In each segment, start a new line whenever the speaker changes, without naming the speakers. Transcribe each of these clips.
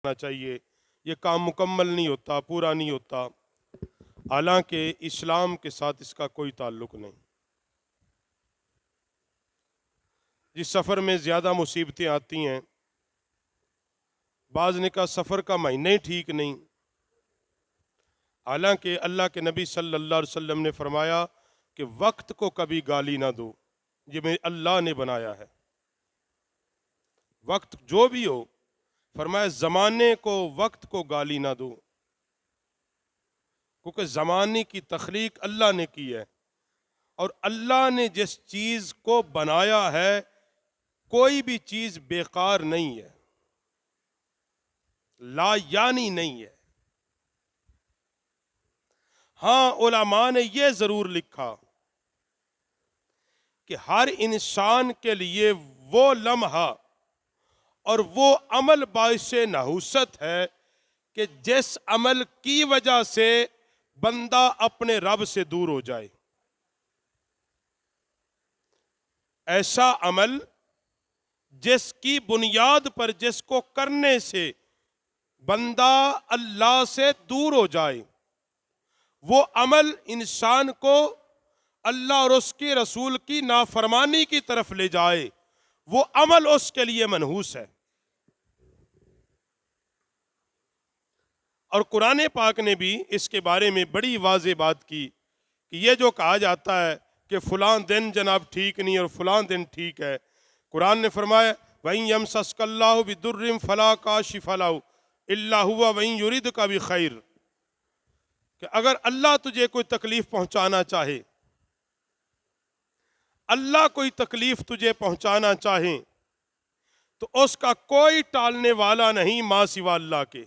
کرنا چاہیے، یہ کام مکمل نہیں ہوتا، پورا نہیں ہوتا، حالانکہ اسلام کے ساتھ اس کا کوئی تعلق نہیں۔ جس سفر میں زیادہ مصیبتیں آتی ہیں، بعض نے کہا سفر کا مہینہ ہی ٹھیک نہیں، حالانکہ اللہ کے نبی صلی اللہ علیہ وسلم نے فرمایا کہ وقت کو کبھی گالی نہ دو، یہ میں اللہ نے بنایا ہے۔ وقت جو بھی ہو، فرمایا زمانے کو، وقت کو گالی نہ دو، کیونکہ زمانے کی تخلیق اللہ نے کی ہے، اور اللہ نے جس چیز کو بنایا ہے کوئی بھی چیز بیکار نہیں ہے، لا یعنی نہیں ہے۔ ہاں علماء نے یہ ضرور لکھا کہ ہر انسان کے لیے وہ لمحہ اور وہ عمل باعث نحوست ہے کہ جس عمل کی وجہ سے بندہ اپنے رب سے دور ہو جائے، ایسا عمل جس کی بنیاد پر، جس کو کرنے سے بندہ اللہ سے دور ہو جائے، وہ عمل انسان کو اللہ اور اس کے رسول کی نافرمانی کی طرف لے جائے، وہ عمل اس کے لیے منحوس ہے۔ اور قرآن پاک نے بھی اس کے بارے میں بڑی واضح بات کی کہ یہ جو کہا جاتا ہے کہ فلاں دن جناب ٹھیک نہیں اور فلاں دن ٹھیک ہے، قرآن نے فرمایا وَإِن يَمْسَسْكَ اللَّهُ بِضُرٍّ فَلَا كَاشِفَ لَهُ إِلَّا هُوَ وَإِن يُرِدْكَ بِخَيْرٍ، کہ اگر اللہ تجھے کوئی تکلیف پہنچانا چاہے، اللہ کوئی تکلیف تجھے پہنچانا چاہے تو اس کا کوئی ٹالنے والا نہیں ماں سوا اللہ کے۔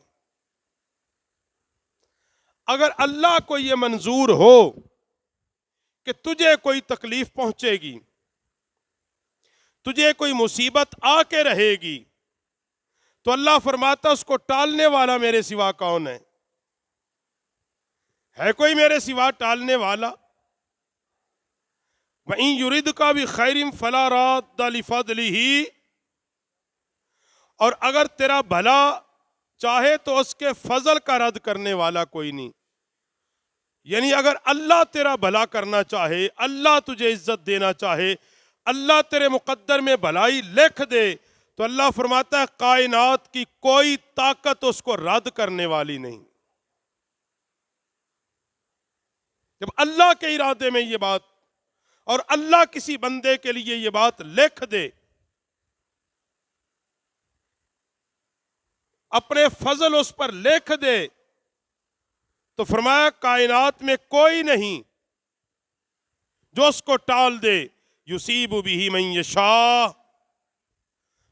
اگر اللہ کو یہ منظور ہو کہ تجھے کوئی تکلیف پہنچے گی، تجھے کوئی مصیبت آ کے رہے گی، تو اللہ فرماتا اس کو ٹالنے والا میرے سوا کون ہے؟ ہے کوئی میرے سوا ٹالنے والا؟ وَإِن يُرِدْكَ بِخَيْرٍ فَلَا رَادَّ لِفَضْلِهِ، اور اگر تیرا بھلا چاہے تو اس کے فضل کا رد کرنے والا کوئی نہیں۔ یعنی اگر اللہ تیرا بھلا کرنا چاہے، اللہ تجھے عزت دینا چاہے، اللہ تیرے مقدر میں بھلائی لکھ دے، تو اللہ فرماتا ہے کائنات کی کوئی طاقت اس کو رد کرنے والی نہیں۔ جب اللہ کے ارادے میں یہ بات، اور اللہ کسی بندے کے لیے یہ بات لکھ دے، اپنے فضل اس پر لکھ دے، تو فرمایا کائنات میں کوئی نہیں جو اس کو ٹال دے۔ یصیب بہ من یشاء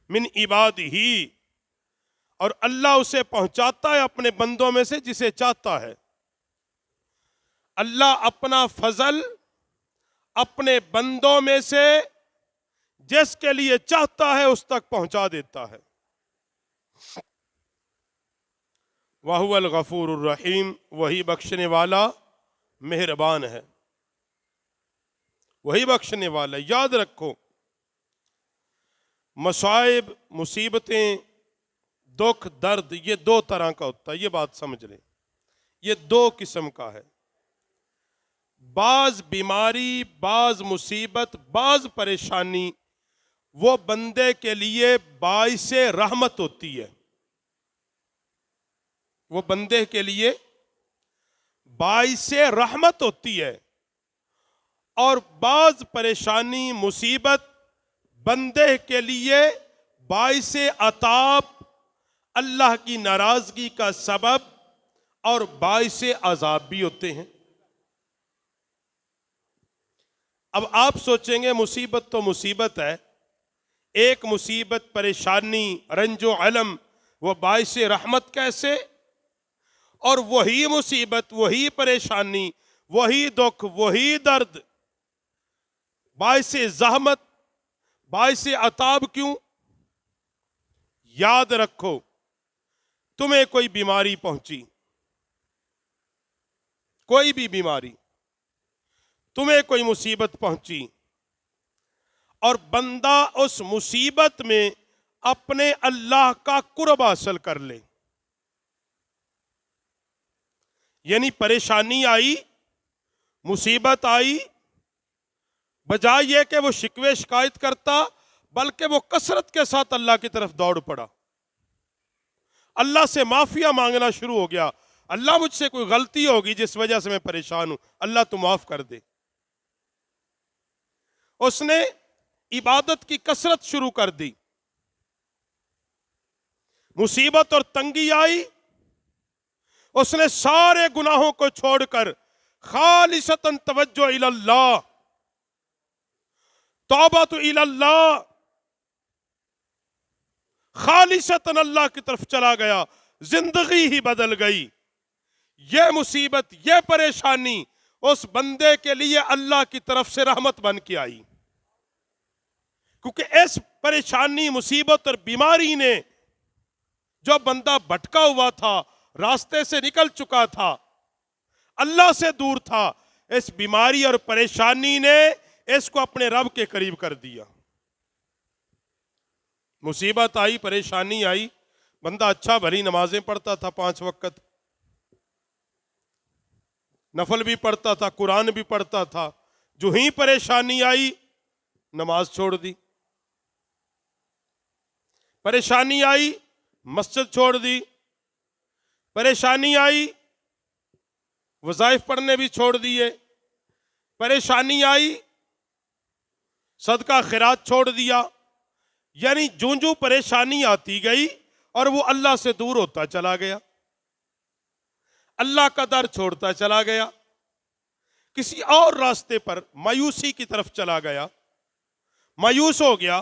من عبادہ، اور اللہ اسے پہنچاتا ہے اپنے بندوں میں سے جسے چاہتا ہے۔ اللہ اپنا فضل اپنے بندوں میں سے جس کے لیے چاہتا ہے اس تک پہنچا دیتا ہے۔ وَهُوَ الْغَفُورُ الرَّحِيمُ، وہی بخشنے والا مہربان ہے، وہی بخشنے والا ہے۔ یاد رکھو، مصائب، مصیبتیں، دکھ، درد، یہ دو طرح کا ہوتا ہے، یہ بات سمجھ لیں، یہ دو قسم کا ہے۔ بعض بیماری، بعض مصیبت، بعض پریشانی وہ بندے کے لیے باعث رحمت ہوتی ہے، وہ بندے کے لیے باعث رحمت ہوتی ہے، اور بعض پریشانی، مصیبت بندے کے لیے باعث عذاب، اللہ کی ناراضگی کا سبب اور باعث عذاب بھی ہوتے ہیں۔ اب آپ سوچیں گے مصیبت تو مصیبت ہے، ایک مصیبت، پریشانی، رنج و علم وہ باعث رحمت کیسے؟ اور وہی مصیبت، وہی پریشانی، وہی دکھ، وہی درد باعث زحمت، باعث عذاب کیوں؟ یاد رکھو، تمہیں کوئی بیماری پہنچی، کوئی بھی بیماری، تمہیں کوئی مصیبت پہنچی، اور بندہ اس مصیبت میں اپنے اللہ کا قرب حاصل کر لے، یعنی پریشانی آئی، مصیبت آئی، بجائے یہ کہ وہ شکوے شکایت کرتا، بلکہ وہ کثرت کے ساتھ اللہ کی طرف دوڑ پڑا، اللہ سے معافیہ مانگنا شروع ہو گیا۔ اللہ مجھ سے کوئی غلطی ہوگی جس وجہ سے میں پریشان ہوں، اللہ تو معاف کر دے۔ اس نے عبادت کی کثرت شروع کر دی۔ مصیبت اور تنگی آئی، اس نے سارے گناہوں کو چھوڑ کر خالصتاً توجہ الی اللہ، توبۃ الی اللہ، خالصتاً اللہ کی طرف چلا گیا، زندگی ہی بدل گئی۔ یہ مصیبت، یہ پریشانی اس بندے کے لیے اللہ کی طرف سے رحمت بن کے آئی، کیونکہ اس پریشانی، مصیبت اور بیماری نے جو بندہ بھٹکا ہوا تھا، راستے سے نکل چکا تھا، اللہ سے دور تھا، اس بیماری اور پریشانی نے اس کو اپنے رب کے قریب کر دیا۔ مصیبت آئی، پریشانی آئی، بندہ اچھا بھلی نمازیں پڑھتا تھا، 5 وقت نفل بھی پڑھتا تھا، قرآن بھی پڑھتا تھا، جو ہی پریشانی آئی نماز چھوڑ دی، پریشانی آئی مسجد چھوڑ دی، پریشانی آئی وظائف پڑھنے بھی چھوڑ دیے، پریشانی آئی صدقہ خیرات چھوڑ دیا۔ یعنی جوں جوں پریشانی آتی گئی اور وہ اللہ سے دور ہوتا چلا گیا، اللہ کا در چھوڑتا چلا گیا، کسی اور راستے پر مایوسی کی طرف چلا گیا، مایوس ہو گیا،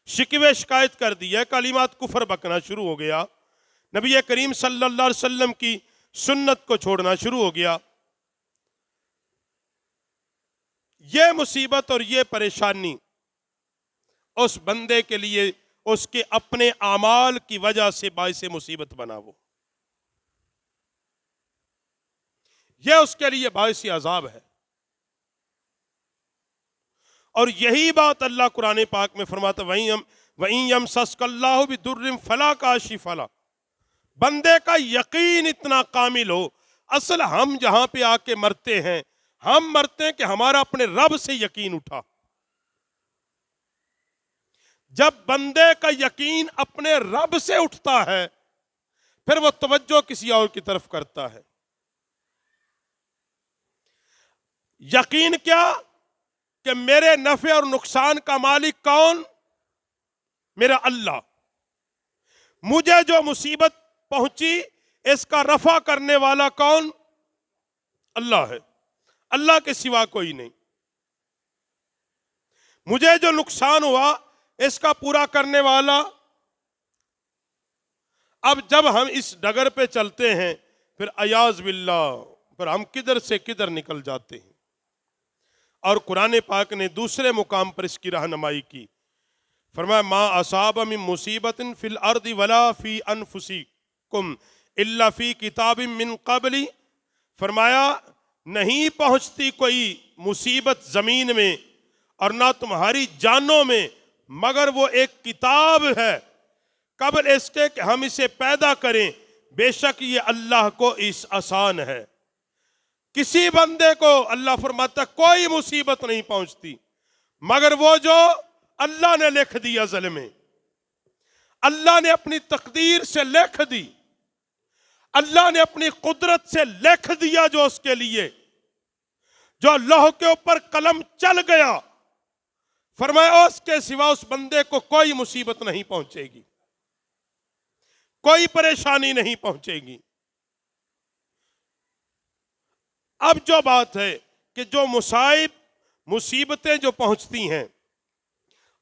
شکوے شکایت کر دیا، کلمات کفر بکنا شروع ہو گیا، نبی کریم صلی اللہ علیہ وسلم کی سنت کو چھوڑنا شروع ہو گیا۔ یہ مصیبت اور یہ پریشانی اس بندے کے لیے اس کے اپنے اعمال کی وجہ سے باعث مصیبت بنا، وہ یہ اس کے لیے باعث عذاب ہے۔ اور یہی بات اللہ قرآن پاک میں فرماتا وَإِن يَمْسَسْكَ اللَّهُ بِضُرٍّ فَلَا كَاشِفَ لَهُ۔ بندے کا یقین اتنا کامل ہو، اصل ہم جہاں پہ آ کے مرتے ہیں، ہم مرتے ہیں کہ ہمارا اپنے رب سے یقین اٹھا۔ جب بندے کا یقین اپنے رب سے اٹھتا ہے، پھر وہ توجہ کسی اور کی طرف کرتا ہے۔ یقین کیا کہ میرے نفع اور نقصان کا مالک کون؟ میرا اللہ۔ مجھے جو مصیبت پہنچی اس کا رفع کرنے والا کون؟ اللہ ہے، اللہ کے سوا کوئی نہیں۔ مجھے جو نقصان ہوا اس کا پورا کرنے والا۔ اب جب ہم اس ڈگر پہ چلتے ہیں پھر عیاذ باللہ پھر ہم کدھر سے کدھر نکل جاتے ہیں۔ اور قرآن پاک نے دوسرے مقام پر اس کی رہنمائی کی، فرمایا ما اصاب من مصیبت فی الارض ولا فی انفسکم الا فی کتاب من قبل، فرمایا نہیں پہنچتی کوئی مصیبت زمین میں اور نہ تمہاری جانوں میں مگر وہ ایک کتاب ہے قبل اس کے کہ ہم اسے پیدا کریں، بے شک یہ اللہ کو اس آسان ہے۔ کسی بندے کو اللہ فرماتا کوئی مصیبت نہیں پہنچتی مگر وہ جو اللہ نے لکھ دیا ازل میں، اللہ نے اپنی تقدیر سے لکھ دی، اللہ نے اپنی قدرت سے لکھ دیا جو اس کے لیے، جو لوح کے اوپر قلم چل گیا، فرمایا اس کے سوا اس بندے کو کوئی مصیبت نہیں پہنچے گی، کوئی پریشانی نہیں پہنچے گی۔ اب جو بات ہے کہ جو مصائب، مصیبتیں جو پہنچتی ہیں،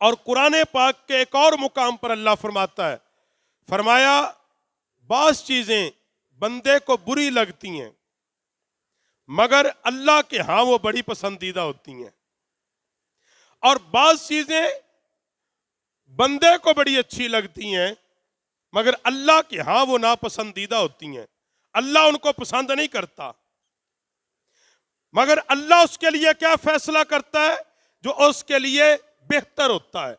اور قرآن پاک کے ایک اور مقام پر اللہ فرماتا ہے، فرمایا بعض چیزیں بندے کو بری لگتی ہیں مگر اللہ کے ہاں وہ بڑی پسندیدہ ہوتی ہیں، اور بعض چیزیں بندے کو بڑی اچھی لگتی ہیں مگر اللہ کے ہاں وہ ناپسندیدہ ہوتی ہیں، اللہ ان کو پسند نہیں کرتا، مگر اللہ اس کے لیے کیا فیصلہ کرتا ہے جو اس کے لیے بہتر ہوتا ہے۔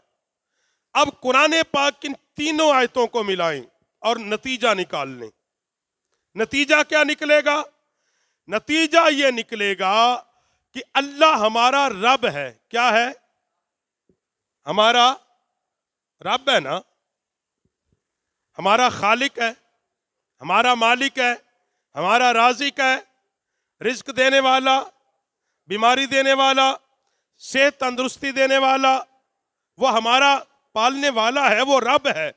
اب قرآن پاک کی تینوں آیتوں کو ملائیں اور نتیجہ نکال لیں۔ نتیجہ کیا نکلے گا؟ نتیجہ یہ نکلے گا کہ اللہ ہمارا رب ہے. کیا ہے؟ ہمارا رب ہے نا، ہمارا خالق ہے، ہمارا مالک ہے، ہمارا رازق ہے، رزق دینے والا، بیماری دینے والا، صحت تندرستی دینے والا، وہ ہمارا پالنے والا ہے، وہ رب ہے.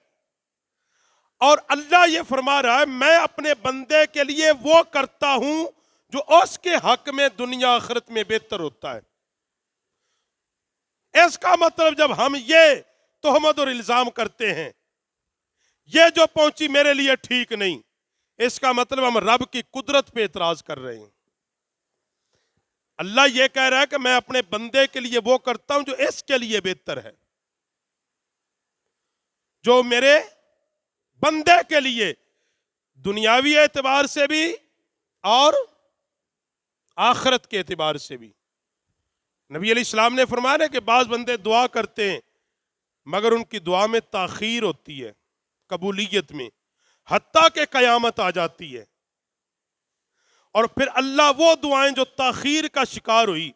اور اللہ یہ فرما رہا ہے میں اپنے بندے کے لیے وہ کرتا ہوں جو اس کے حق میں دنیا آخرت میں بہتر ہوتا ہے. اس کا مطلب جب ہم یہ تہمت اور الزام کرتے ہیں یہ جو پہنچی میرے لیے ٹھیک نہیں، اس کا مطلب ہم رب کی قدرت پہ اعتراض کر رہے ہیں. اللہ یہ کہہ رہا ہے کہ میں اپنے بندے کے لیے وہ کرتا ہوں جو اس کے لیے بہتر ہے، جو میرے بندے کے لیے دنیاوی اعتبار سے بھی اور آخرت کے اعتبار سے بھی. نبی علیہ السلام نے فرمایا کہ بعض بندے دعا کرتے ہیں مگر ان کی دعا میں تاخیر ہوتی ہے قبولیت میں، حتیٰ کہ قیامت آ جاتی ہے. اور پھر اللہ وہ دعائیں جو تاخیر کا شکار ہوئی،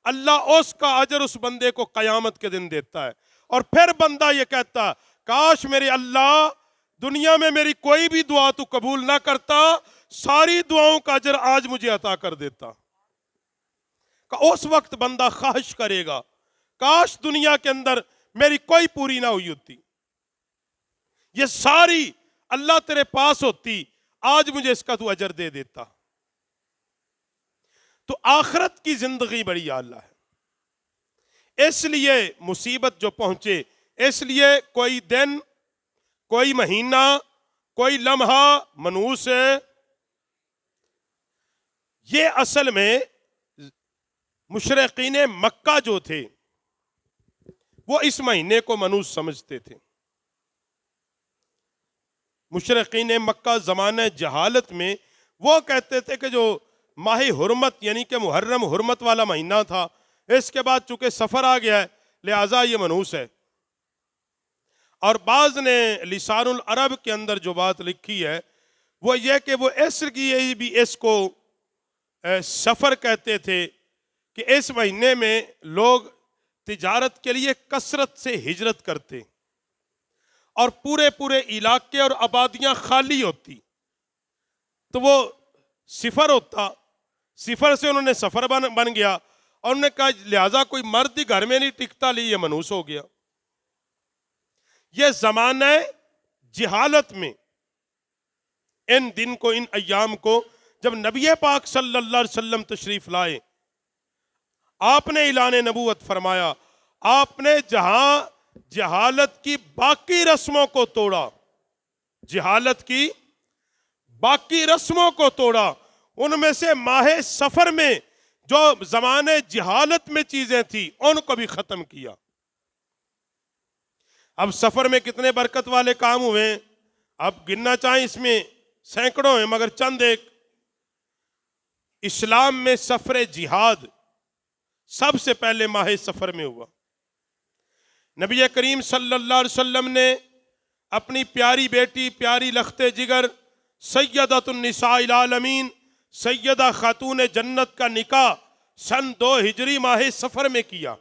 اللہ اس کا اجر اس بندے کو قیامت کے دن دیتا ہے. اور پھر بندہ یہ کہتا کاش میرے اللہ دنیا میں میری کوئی بھی دعا تو قبول نہ کرتا، ساری دعاؤں کا اجر آج مجھے عطا کر دیتا. کہ اس وقت بندہ خواہش کرے گا کاش دنیا کے اندر میری کوئی پوری نہ ہوئی ہوتی، یہ ساری اللہ تیرے پاس ہوتی، آج مجھے اس کا تو اجر دے دیتا. تو آخرت کی زندگی بڑی اعلیٰ ہے. اس لیے مصیبت جو پہنچے، اس لیے کوئی دن، کوئی مہینہ، کوئی لمحہ منحوس ہے. یہ اصل میں مشرقین مکہ جو تھے وہ اس مہینے کو منحوس سمجھتے تھے. مشرقین مکہ زمانہ جہالت میں وہ کہتے تھے کہ جو ماہ حرمت یعنی کہ محرم حرمت والا مہینہ تھا، اس کے بعد چونکہ سفر آ گیا ہے لہٰذا یہ منحوس ہے. اور بعض نے لسان العرب کے اندر جو بات لکھی ہے وہ یہ کہ وہ عصر کی بھی اس کو سفر کہتے تھے کہ اس مہینے میں لوگ تجارت کے لیے کثرت سے ہجرت کرتے اور پورے پورے علاقے اور آبادیاں خالی ہوتی، تو وہ سفر ہوتا، سفر سے انہوں نے سفر بن گیا اور انہوں نے کہا لہٰذا کوئی مرد ہی گھر میں نہیں ٹکتا، لیے یہ منحوس ہو گیا. یہ زمانہ جہالت میں ان دن کو، ان ایام کو جب نبی پاک صلی اللہ علیہ وسلم تشریف لائے، آپ نے اعلان نبوت فرمایا، آپ نے جہاں جہالت کی باقی رسموں کو توڑا، جہالت کی باقی رسموں کو توڑا، ان میں سے ماہ سفر میں جو زمانے جہالت میں چیزیں تھیں ان کو بھی ختم کیا. اب سفر میں کتنے برکت والے کام ہوئے ہیں، اب گننا چاہیں اس میں سینکڑوں ہیں مگر چند ایک. اسلام میں سفر جہاد سب سے پہلے ماہ سفر میں ہوا. نبی کریم صلی اللہ علیہ وسلم نے اپنی پیاری بیٹی، پیاری لخت جگر، سیدۃ النساء العالمین، سیدہ خاتون جنت کا نکاح سن 2 ہجری ماہ سفر میں کیا.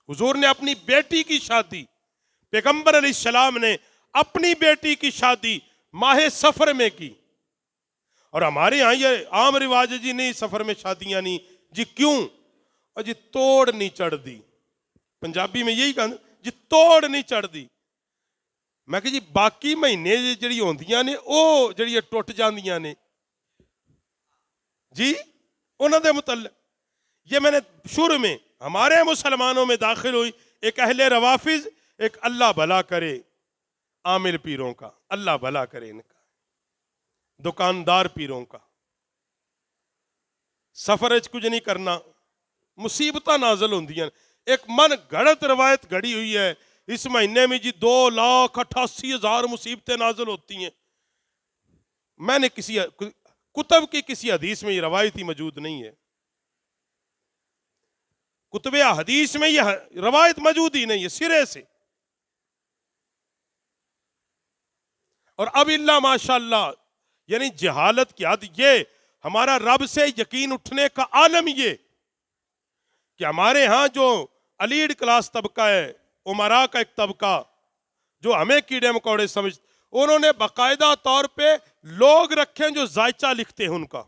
حضور نے اپنی بیٹی کی شادی، پیغمبر علیہ السلام نے اپنی بیٹی کی شادی ماہ سفر میں کی. اور ہمارے ہاں یہ عام رواج ہے جی نہیں سفر میں شادیاں نہیں جی، کیوں؟ اور جی توڑ نہیں چڑھ دی، پنجابی میں یہی کہا جی توڑ نہیں چڑھ دی. میں کہ جی باقی مہینے جڑی ہوندیاں نے او جڑی ٹوٹ جاندیاں نے جی، انہوں دے متعلق یہ میں نے شروع میں ہمارے مسلمانوں میں داخل ہوئی ایک اہل روافظ، ایک اللہ بھلا کرے عامل پیروں کا، اللہ بھلا کرے ان کا، دکاندار پیروں کا. سفر کچھ نہیں کرنا، مصیبتاں نازل ہوندیاں. ایک من گھڑت روایت گھڑی ہوئی ہے اس مہینے میں جی 2,88,000 مصیبتیں نازل ہوتی ہیں. میں نے کسی کتب کی کسی حدیث میں یہ روایت ہی موجود نہیں ہے، کتب حدیث میں یہ روایت موجود ہی نہیں ہے سرے سے. اور اب اللہ ماشاءاللہ یعنی جہالت کی حد یہ، ہمارا رب سے یقین اٹھنے کا عالم یہ کہ ہمارے ہاں جو الیڈ کلاس طبقہ ہے، عمرا کا ایک طبقہ جو ہمیں کیڑے مکوڑے سمجھ، انہوں نے باقاعدہ طور پہ لوگ رکھیں جو ذائچہ لکھتے ہیں، ان کا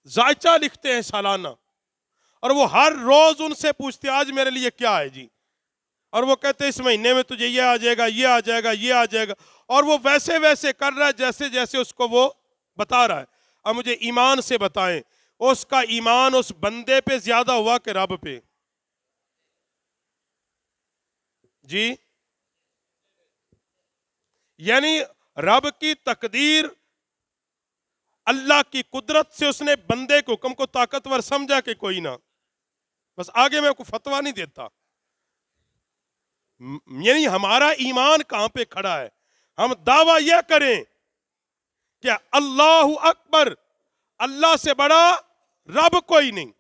ذائچہ لکھتے ہیں سالانہ، اور وہ ہر روز ان سے پوچھتے ہیں آج میرے لیے کیا ہے جی، اور وہ کہتے ہیں اس مہینے میں تجھے یہ آ جائے گا، یہ آ جائے گا، یہ آ جائے گا، اور وہ ویسے ویسے کر رہا ہے جیسے جیسے اس کو وہ بتا رہا ہے۔ اب مجھے ایمان سے بتائیں، اس کا ایمان اس بندے پہ زیادہ ہوا کہ رب پہ؟ جی، یعنی رب کی تقدیر، اللہ کی قدرت سے اس نے بندے کے حکم کو طاقتور سمجھا کہ کوئی نہ، بس آگے میں کوئی فتویٰ نہیں دیتا۔ یعنی ہمارا ایمان کہاں پہ کھڑا ہے؟ ہم دعویٰ یہ کریں کہ اللہ اکبر، اللہ سے بڑا رب کوئی نہیں۔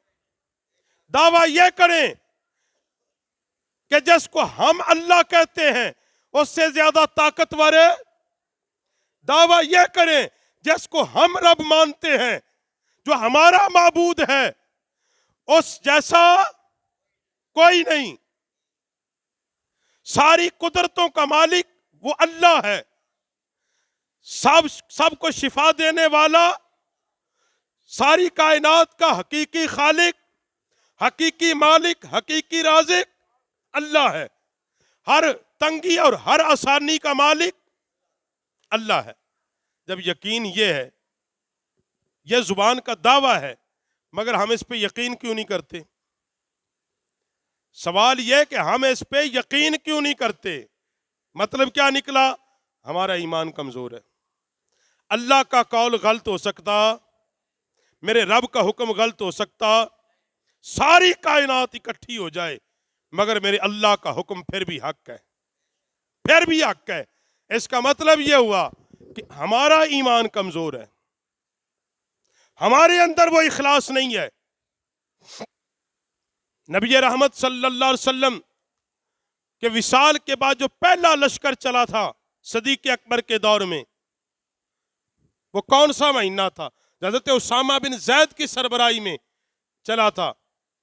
دعویٰ یہ کریں کہ جس کو ہم اللہ کہتے ہیں اس سے زیادہ طاقتور ہے۔ دعویٰ یہ کریں جس کو ہم رب مانتے ہیں، جو ہمارا معبود ہے، اس جیسا کوئی نہیں۔ ساری قدرتوں کا مالک وہ اللہ ہے، سب کو شفا دینے والا، ساری کائنات کا حقیقی خالق، حقیقی مالک، حقیقی رازق اللہ ہے۔ ہر تنگی اور ہر آسانی کا مالک اللہ ہے۔ جب یقین یہ ہے، یہ زبان کا دعویٰ ہے، مگر ہم اس پہ یقین کیوں نہیں کرتے؟ سوال یہ کہ ہم اس پہ یقین کیوں نہیں کرتے؟ مطلب کیا نکلا؟ ہمارا ایمان کمزور ہے۔ اللہ کا قول غلط ہو سکتا، میرے رب کا حکم غلط ہو سکتا، ساری کائنات اکٹھی ہو جائے، مگر میرے اللہ کا حکم پھر بھی حق ہے، پھر بھی حق ہے۔ اس کا مطلب یہ ہوا کہ ہمارا ایمان کمزور ہے، ہمارے اندر وہ اخلاص نہیں ہے۔ نبی رحمت صلی اللہ علیہ وسلم کے وصال کے بعد جو پہلا لشکر چلا تھا صدیق اکبر کے دور میں، وہ کون سا مہینہ تھا؟ حضرت اسامہ بن زید کی سربراہی میں چلا تھا،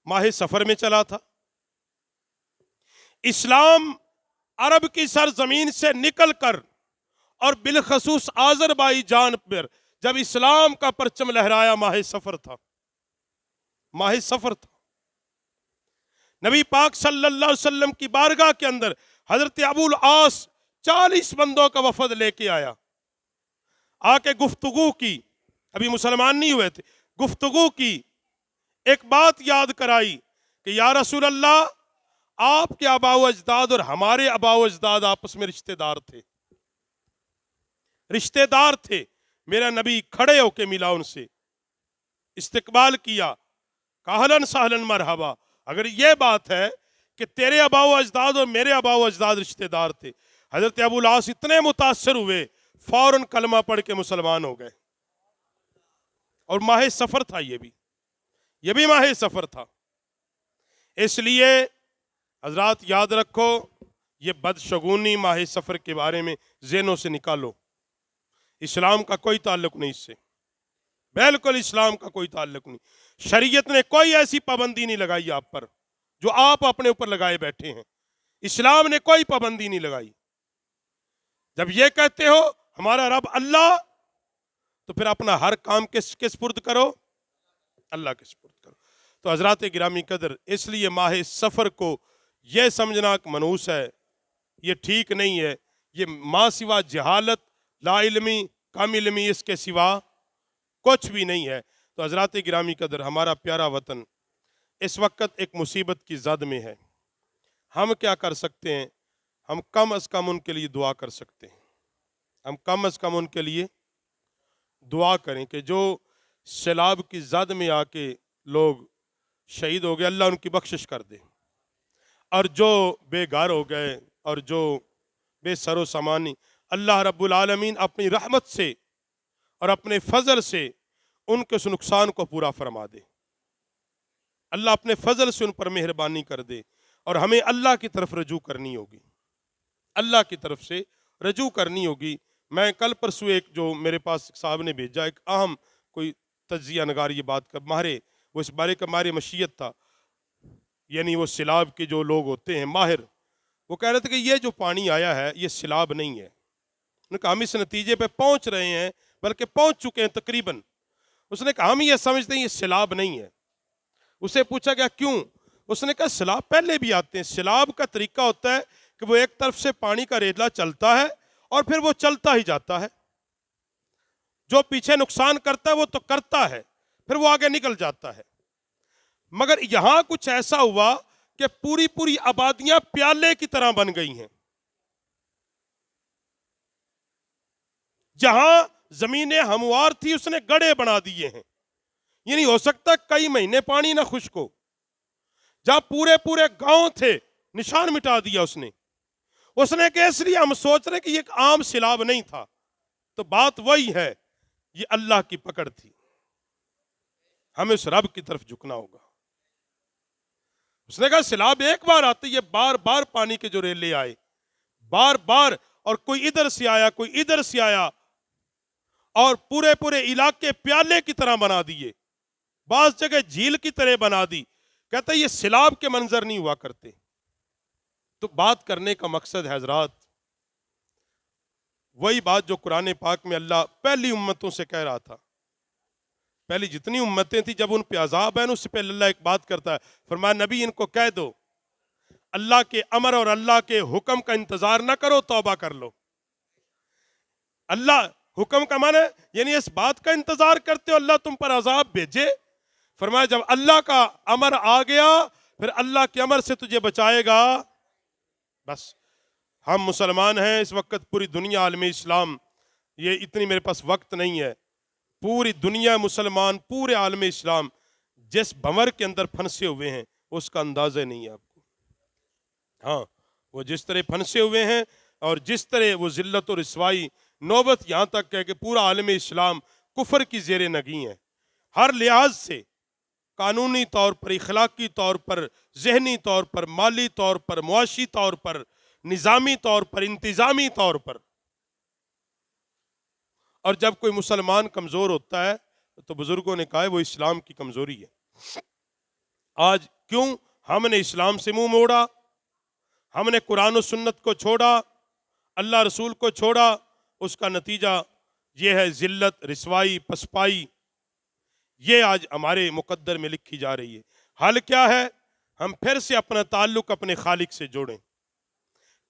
ماہ سفر میں چلا تھا۔ اسلام عرب کی سرزمین سے نکل کر اور بالخصوص آذربائیجان پر جب اسلام کا پرچم لہرایا، ماہ سفر تھا، ماہ سفر تھا۔ نبی پاک صلی اللہ علیہ وسلم کی بارگاہ کے اندر حضرت ابو العاص 40 بندوں کا وفد لے کے آیا، آ کے گفتگو کی، ابھی مسلمان نہیں ہوئے تھے، گفتگو کی، ایک بات یاد کرائی کہ یا رسول اللہ، آپ کے آباء و اجداد اور ہمارے آباء و اجداد آپس میں رشتہ دار تھے، رشتہ دار تھے۔ میرا نبی کھڑے ہو کے ملا ان سے، استقبال کیا، اہلاً سہلاً مرحبا۔ اگر یہ بات ہے کہ تیرے آباء و اجداد اور میرے آباء و اجداد رشتہ دار تھے، حضرت ابو العاص اتنے متاثر ہوئے، فوراً کلمہ پڑھ کے مسلمان ہو گئے۔ اور ماہ سفر تھا، یہ بھی ماہ سفر تھا۔ اس لیے حضرات یاد رکھو، یہ بدشگونی ماہ سفر کے بارے میں ذہنوں سے نکالو۔ اسلام کا کوئی تعلق نہیں اس سے، بالکل اسلام کا کوئی تعلق نہیں۔ شریعت نے کوئی ایسی پابندی نہیں لگائی آپ پر جو آپ اپنے اوپر لگائے بیٹھے ہیں۔ اسلام نے کوئی پابندی نہیں لگائی۔ جب یہ کہتے ہو ہمارا رب اللہ، تو پھر اپنا ہر کام کس سپرد کرو؟ اللہ کے سپرد کرو۔ تو حضرات گرامی قدر، اس لیے ماہ سفر کو یہ سمجھنا کہ منحوس ہے، یہ ٹھیک نہیں ہے۔ یہ ماں سوا جہالت، لا علمی، کم علمی، اس کے سوا کچھ بھی نہیں ہے۔ تو حضرات گرامی قدر، ہمارا پیارا وطن اس وقت ایک مصیبت کی زد میں ہے۔ ہم کیا کر سکتے ہیں؟ ہم کم از کم ان کے لیے دعا کر سکتے ہیں۔ ہم کم از کم ان کے لیے دعا کریں کہ جو سیلاب کی زد میں آ کے لوگ شہید ہو گئے، اللہ ان کی بخشش کر دے، اور جو بے گھر ہو گئے اور جو بے سر و سامانی، اللہ رب العالمین اپنی رحمت سے اور اپنے فضل سے ان کے اس نقصان کو پورا فرما دے۔ اللہ اپنے فضل سے ان پر مہربانی کر دے، اور ہمیں اللہ کی طرف رجوع کرنی ہوگی، اللہ کی طرف سے رجوع کرنی ہوگی۔ میں کل پرسوں ایک جو میرے پاس صاحب نے بھیجا ایک اہم کوئی تجزیہ نگار یہ بات کا ماہر وہ اس بارے کا ماہر مشیت تھا، یعنی وہ سیلاب کے جو لوگ ہوتے ہیں ماہر، وہ کہہ رہے تھے کہ یہ جو پانی آیا ہے یہ سیلاب نہیں ہے. انہوں نے کہا ہم اس نتیجے پہ پہنچ رہے ہیں، بلکہ پہنچ چکے ہیں تقریباً. اس نے کہا ہم یہ سمجھتے ہیں یہ سیلاب نہیں ہے. اسے پوچھا گیا کیوں؟ اس نے کہا سیلاب پہلے بھی آتے ہیں. سیلاب کا طریقہ ہوتا ہے کہ وہ ایک طرف سے پانی کا ریلا چلتا ہے اور پھر وہ چلتا ہی جاتا ہے. جو پیچھے نقصان کرتا ہے وہ تو کرتا ہے، پھر وہ آگے نکل جاتا ہے. مگر یہاں کچھ ایسا ہوا کہ پوری پوری آبادیاں پیالے کی طرح بن گئی ہیں. جہاں زمینیں ہموار تھی اس نے گڑھے بنا دیے ہیں. یہ نہیں ہو سکتا کئی مہینے پانی نہ خشک ہو. جہاں پورے پورے گاؤں تھے نشان مٹا دیا اس نے. اس نے کہ اس لیے ہم سوچ رہے کہ یہ ایک عام سیلاب نہیں تھا. تو بات وہی ہے، یہ اللہ کی پکڑ تھی. ہمیں اس رب کی طرف جھکنا ہوگا. اس نے کہا سیلاب ایک بار آتی ہے، بار بار پانی کے جو ریلے آئے بار بار، اور کوئی ادھر سے آیا کوئی ادھر سے آیا اور پورے پورے علاقے پیالے کی طرح بنا دیے، بعض جگہ جھیل کی طرح بنا دی. کہتا ہے یہ سیلاب کے منظر نہیں ہوا کرتے. تو بات کرنے کا مقصد ہے حضرات وہی بات جو قرآن پاک میں اللہ پہلی امتوں سے کہہ رہا تھا. پہلی جتنی امتیں تھیں جب ان پہ عذاب ہے اس سے پہلے اللہ ایک بات کرتا ہے، فرمایا نبی ان کو کہہ دو اللہ کے امر اور اللہ کے حکم کا انتظار نہ کرو، توبہ کر لو. اللہ حکم کا معنی ہے یعنی اس بات کا انتظار کرتے ہو اللہ تم پر عذاب بھیجے. فرمایا جب اللہ کا امر آ گیا پھر اللہ کے امر سے تجھے بچائے گا. بس ہم مسلمان ہیں اس وقت، پوری دنیا عالم اسلام، یہ اتنی میرے پاس وقت نہیں ہے، پوری دنیا مسلمان پورے عالم اسلام جس بھنور کے اندر پھنسے ہوئے ہیں اس کا اندازہ نہیں ہے آپ کو. ہاں وہ جس طرح پھنسے ہوئے ہیں اور جس طرح وہ ذلت و رسوائی نوبت یہاں تک ہے کہ پورا عالم اسلام کفر کی زیر نگیں ہے ہر لحاظ سے، قانونی طور پر، اخلاقی طور پر، ذہنی طور پر، مالی طور پر، معاشی طور پر، نظامی طور پر، انتظامی طور پر. اور جب کوئی مسلمان کمزور ہوتا ہے تو بزرگوں نے کہا ہے وہ اسلام کی کمزوری ہے. آج کیوں ہم نے اسلام سے منہ موڑا، ہم نے قرآن و سنت کو چھوڑا، اللہ رسول کو چھوڑا، اس کا نتیجہ یہ ہے ذلت، رسوائی، پسپائی. یہ آج ہمارے مقدر میں لکھی جا رہی ہے. حل کیا ہے؟ ہم پھر سے اپنا تعلق اپنے خالق سے جوڑیں،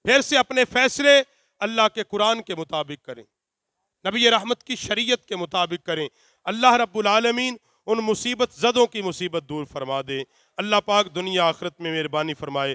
پھر سے اپنے فیصلے اللہ کے قرآن کے مطابق کریں، نبی رحمت کی شریعت کے مطابق کریں. اللہ رب العالمین ان مصیبت زدوں کی مصیبت دور فرما دے. اللہ پاک دنیا آخرت میں مہربانی فرمائے.